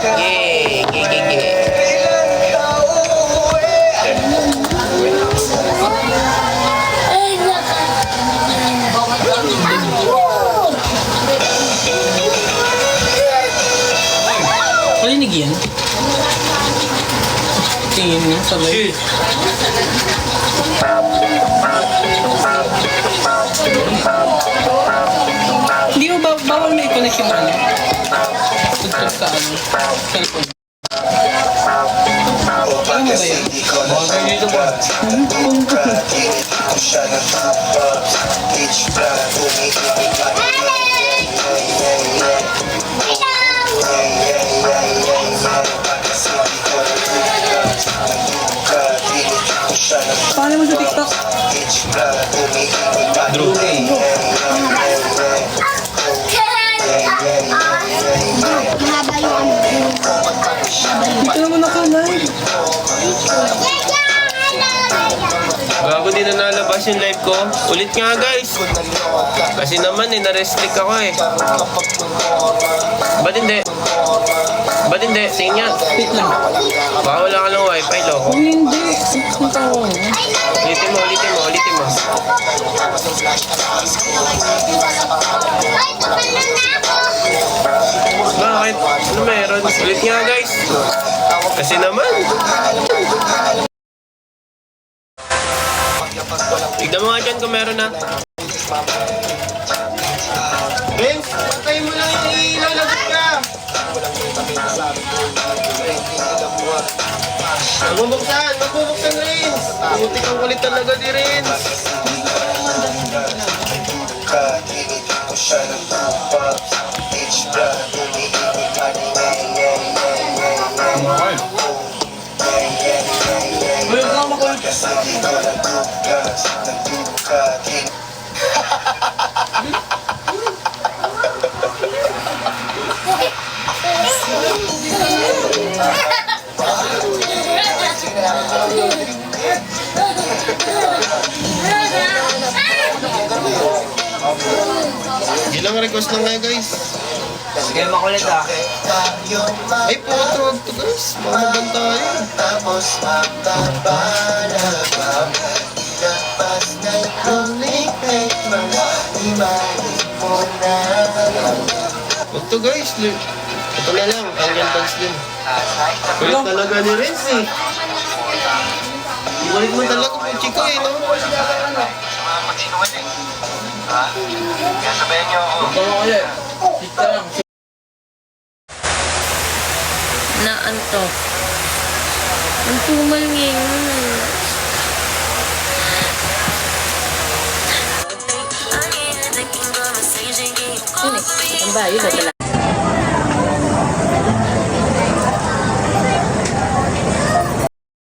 Yay! Gigi. Palinig yan. Tingin niya sa live. Hindi mo bawal na i-connect yung ano? Tugtog sa ano? Cellphone. Ano mo ba yan? Mga dito ba? Paano mo sa TikTok? Drew. Mahaba yung ano. Dito naman ako live. Bago din na nalabas yung live ko. Ulit nga guys. Kasi naman na-restrict ako eh. Ba't hindi? Ba't hindi? Tingin nga. Wait lang. Baka wala ka ng wifi, loko. Oh, hindi. Ito. Ulitin mo. Bakit? Ano meron? Ulit nga guys. Kasi naman. Tignan mo nga dyan kung meron na. Vince, patay mo lang yung ilaw, lagot ka! Magbubuksan Rins! Putik ang kulit talaga ni Rins! Ilang request lang nga guys. Sige, makulit ah. Ay po, tuwag to guys. Mamaban tayo. Wag to guys. Ito na lang, ang dance din. Kulit talaga ni Renz eh. Kulit mo talaga po, chiko eh, no? Naantok. Ang tumal ngayon. Sini, ang bayo na talaga.